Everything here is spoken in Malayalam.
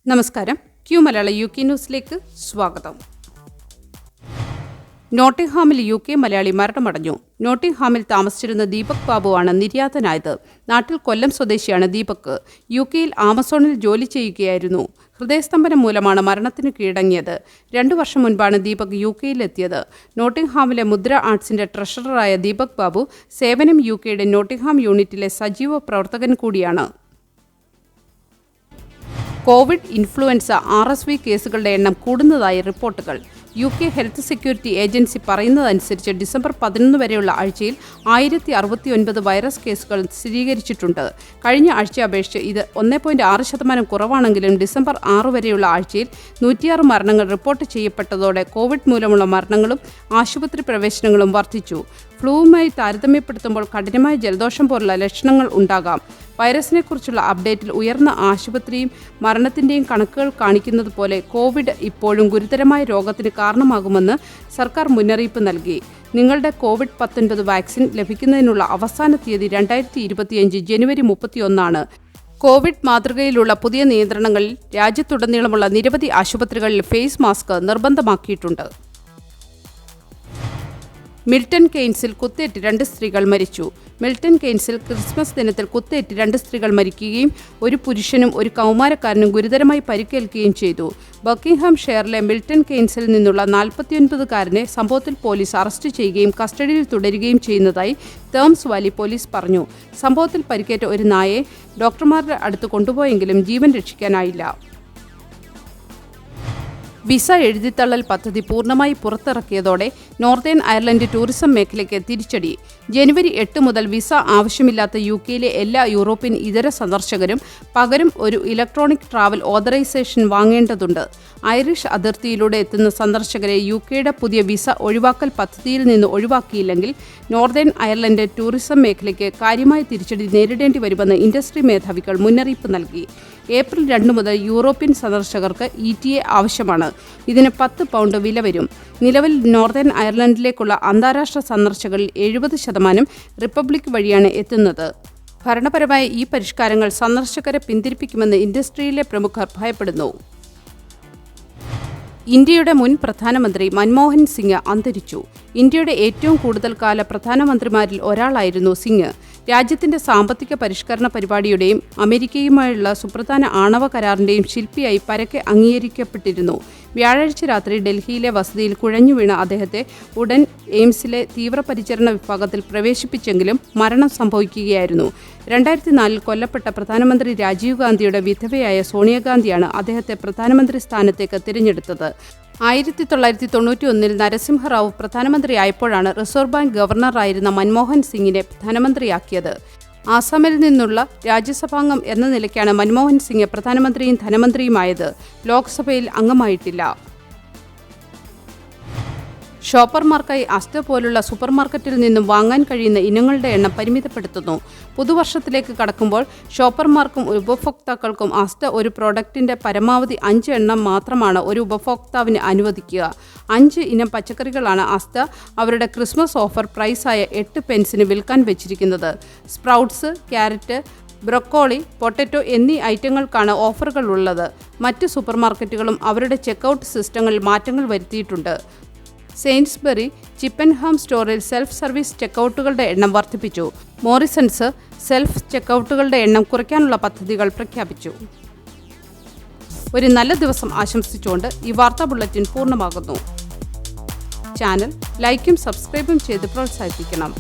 നമസ്കാരം. ക്യൂ മലയാള UK ന്യൂസിലേക്ക് സ്വാഗതം. നോട്ടിംഗ്ഹാമിൽ UK മലയാളി മരണമടഞ്ഞു. നോട്ടിംഗ്ഹാമിൽ താമസിച്ചിരുന്ന ദീപക് ബാബുവാണ് നിര്യാതനായത്. നാട്ടിൽ കൊല്ലം സ്വദേശിയാണ് ദീപക്. UKയിൽ ആമസോണിൽ ജോലി ചെയ്യുകയായിരുന്നു. ഹൃദയസ്തംഭനം മൂലമാണ് മരണത്തിന് കീഴടങ്ങിയത്. 2 വർഷം മുൻപാണ് ദീപക് UKയിലെത്തിയത്. നോട്ടിംഗ്ഹാമിലെ മുദ്ര ആർട്സിന്റെ ട്രഷററായ ദീപക് ബാബു സേവനം UKയുടെ നോട്ടിംഗ്ഹാം യൂണിറ്റിലെ സജീവ പ്രവർത്തകൻ കൂടിയാണ്. കോവിഡ്, ഇൻഫ്ലുവൻസ, RSV കേസുകളുടെ എണ്ണം കൂടുന്നതായി റിപ്പോർട്ടുകൾ. UK ഹെൽത്ത് സെക്യൂരിറ്റി ഏജൻസി പറയുന്നതനുസരിച്ച് ഡിസംബർ 11 വരെയുള്ള ആഴ്ചയിൽ 1069 വൈറസ് കേസുകൾ സ്ഥിരീകരിച്ചിട്ടുണ്ട്. കഴിഞ്ഞ ആഴ്ചയെ അപേക്ഷിച്ച് ഇത് 1.6% കുറവാണെങ്കിലും ഡിസംബർ 6 വരെയുള്ള ആഴ്ചയിൽ 106 മരണങ്ങൾ റിപ്പോർട്ട് ചെയ്യപ്പെട്ടതോടെ കോവിഡ് മൂലമുള്ള മരണങ്ങളും ആശുപത്രി പ്രവേശനങ്ങളും വർദ്ധിച്ചു. ഫ്ലൂവുമായി താരതമ്യപ്പെടുത്തുമ്പോൾ കഠിനമായ ജലദോഷം പോലുള്ള ലക്ഷണങ്ങൾ ഉണ്ടാകാം. വൈറസിനെക്കുറിച്ചുള്ള അപ്ഡേറ്റിൽ ഉയർന്ന ആശുപത്രിയും മരണത്തിൻ്റെയും കണക്കുകൾ കാണിക്കുന്നത് പോലെ കോവിഡ് ഇപ്പോഴും ഗുരുതരമായ രോഗത്തിന് കാരണമാകുമെന്ന് സർക്കാർ മുന്നറിയിപ്പ് നൽകി. നിങ്ങളുടെ COVID-19 വാക്സിൻ ലഭിക്കുന്നതിനുള്ള അവസാന തീയതി 2025 ജനുവരി 31. കോവിഡ് മാതൃകയിലുള്ള പുതിയ നിയന്ത്രണങ്ങളിൽ രാജ്യത്തുടനീളമുള്ള നിരവധി ആശുപത്രികളിൽ ഫേസ് മാസ്ക് നിർബന്ധമാക്കിയിട്ടുണ്ട്. മിൽട്ടൺ കെയ്ൻസിൽ കുത്തേറ്റ് 2 സ്ത്രീകൾ മരിച്ചു. മിൽട്ടൺ കെയ്ൻസിൽ ക്രിസ്മസ് ദിനത്തിൽ കുത്തേറ്റ് 2 സ്ത്രീകൾ മരിക്കുകയും ഒരു പുരുഷനും ഒരു കൗമാരക്കാരനും ഗുരുതരമായി പരിക്കേൽക്കുകയും ചെയ്തു. ബക്കിംഗ്ഹാം ഷെയറിലെ മിൽട്ടൺ കെയ്ൻസിൽ നിന്നുള്ള 49-കാരനെ സംഭവത്തിൽ പോലീസ് അറസ്റ്റ് ചെയ്യുകയും കസ്റ്റഡിയിൽ തുടരുകയും ചെയ്യുന്നതായി തേംസ് വാലി പോലീസ് പറഞ്ഞു. സംഭവത്തിൽ പരിക്കേറ്റ ഒരു നായയെ ഡോക്ടർമാരുടെ അടുത്ത് കൊണ്ടുപോയെങ്കിലും ജീവൻ രക്ഷിക്കാനായില്ല. വിസ എഴുതിത്തള്ളൽ പദ്ധതി പൂർണ്ണമായി പുറത്തിറക്കിയതോടെ നോർത്തേൺ അയർലൻഡ് ടൂറിസം മേഖലയ്ക്ക് തിരിച്ചടി. ജനുവരി 8 മുതൽ വിസ ആവശ്യമില്ലാത്ത UKയിലെ എല്ലാ യൂറോപ്യൻ ഇതര സന്ദർശകരും പകരം ഒരു ഇലക്ട്രോണിക് ട്രാവൽ ഓതറൈസേഷൻ വാങ്ങേണ്ടതുണ്ട്. ഐറിഷ് അതിർത്തിയിലൂടെ എത്തുന്ന സന്ദർശകരെ UKയുടെ പുതിയ വിസ ഒഴിവാക്കൽ പദ്ധതിയിൽ നിന്ന് ഒഴിവാക്കിയില്ലെങ്കിൽ നോർത്തേൺ അയർലൻഡ് ടൂറിസം മേഖലയ്ക്ക് കാര്യമായ തിരിച്ചടി നേരിടേണ്ടി വരുമെന്ന് ഇൻഡസ്ട്രി മേധാവികൾ മുന്നറിയിപ്പ് നൽകി. ഏപ്രിൽ 2 മുതൽ യൂറോപ്യൻ സന്ദർശകർക്ക് ETA ആവശ്യമാണ്. ഇതിന് £10 വില വരും. നിലവിൽ നോർത്തേൺ അയർലൻഡിലേക്കുള്ള അന്താരാഷ്ട്ര സന്ദർശകരിൽ 70% റിപ്പബ്ലിക് വഴിയാണ് എത്തുന്നത്. ഭരണപരമായ ഈ പരിഷ്കാരങ്ങൾ സന്ദർശകരെ പിന്തിരിപ്പിക്കുമെന്ന് ഇൻഡസ്ട്രിയിലെ പ്രമുഖർ ഭയപ്പെടുന്നു. ഇന്ത്യയുടെ മുൻ പ്രധാനമന്ത്രി മൻമോഹൻ സിംഗ് അന്തരിച്ചു. ഇന്ത്യയുടെ ഏറ്റവും കൂടുതൽ കാല പ്രധാനമന്ത്രിമാരിൽ ഒരാളായിരുന്നു സിംഗ്. രാജ്യത്തിന്റെ സാമ്പത്തിക പരിഷ്കരണ പരിപാടിയുടെയും അമേരിക്കയുമായുള്ള സുപ്രധാന ആണവ കരാറിന്റെയും ശില്പിയായി പരക്കെ അംഗീകരിക്കപ്പെട്ടിരുന്നു. വ്യാഴാഴ്ച രാത്രി ഡൽഹിയിലെ വസതിയിൽ കുഴഞ്ഞുവീണ അദ്ദേഹത്തെ ഉടൻ എയിംസിലെ തീവ്രപരിചരണ വിഭാഗത്തിൽ പ്രവേശിപ്പിച്ചെങ്കിലും മരണം സംഭവിക്കുകയായിരുന്നു. 2004 കൊല്ലപ്പെട്ട പ്രധാനമന്ത്രി രാജീവ് ഗാന്ധിയുടെ വിധവയായ സോണിയാഗാന്ധിയാണ് അദ്ദേഹത്തെ പ്രധാനമന്ത്രി സ്ഥാനത്തേക്ക് തിരഞ്ഞെടുത്തത്. 1991 നരസിംഹറാവു പ്രധാനമന്ത്രിയായപ്പോഴാണ് റിസർവ് ബാങ്ക് ഗവർണറായിരുന്ന മൻമോഹൻ സിംഗിനെ ധനമന്ത്രിയാക്കിയത്. ആസാമിൽ നിന്നുള്ള രാജ്യസഭാംഗം എന്ന നിലയ്ക്കാണ് മൻമോഹൻ സിംഗ് പ്രധാനമന്ത്രിയും ധനമന്ത്രിയുമായത്. ലോക്സഭയിൽ അംഗമായിട്ടില്ല. ഷോപ്പർമാർക്കായി അസ്റ്റ പോലുള്ള സൂപ്പർമാർക്കറ്റിൽ നിന്നും വാങ്ങാൻ കഴിയുന്ന ഇനങ്ങളുടെ എണ്ണം പരിമിതപ്പെടുത്തുന്നു. പുതുവർഷത്തിലേക്ക് കടക്കുമ്പോൾ ഷോപ്പർമാർക്കും ഉപഭോക്താക്കൾക്കും അസ്റ്റ ഒരു പ്രോഡക്റ്റിന്റെ പരമാവധി 5 എണ്ണം മാത്രമാണ് ഒരു ഉപഭോക്താവിന് അനുവദിക്കുക. 5 ഇനം പച്ചക്കറികളാണ് അസ്റ്റ അവരുടെ ക്രിസ്മസ് ഓഫർ പ്രൈസായ 8 പെൻസിന് വിൽക്കാൻ വെച്ചിരിക്കുന്നത്. സ്പ്രൗട്ട്സ്, ക്യാരറ്റ്, ബ്രൊക്കോളി, പൊട്ടറ്റോ എന്നീ ഐറ്റങ്ങൾക്കാണ് ഓഫറുകൾ ഉള്ളത്. മറ്റ് സൂപ്പർമാർക്കറ്റുകളും അവരുടെ ചെക്കൗട്ട് സിസ്റ്റങ്ങളിൽ മാറ്റങ്ങൾ വരുത്തിയിട്ടുണ്ട്. സെയിൻസ്ബറി, ചിപ്പൻഹാം സ്റ്റോറിൽ സെൽഫ് സർവീസ് ചെക്കൗട്ടുകളുടെ എണ്ണം വർദ്ധിപ്പിച്ചു. മോറിസൺസ് സെൽഫ് ചെക്കൗട്ടുകളുടെ എണ്ണം കുറയ്ക്കാനുള്ള പദ്ധതികൾ പ്രഖ്യാപിച്ചു. ഒരു നല്ല ദിവസം ആശംസിച്ചുകൊണ്ട് ഈ വാർത്താ ബുള്ളറ്റിൻ പൂർണ്ണമാകുന്നു. ചാനൽ ലൈക്കും സബ്സ്ക്രൈബും ചെയ്ത് പ്രോത്സാഹിപ്പിക്കണം.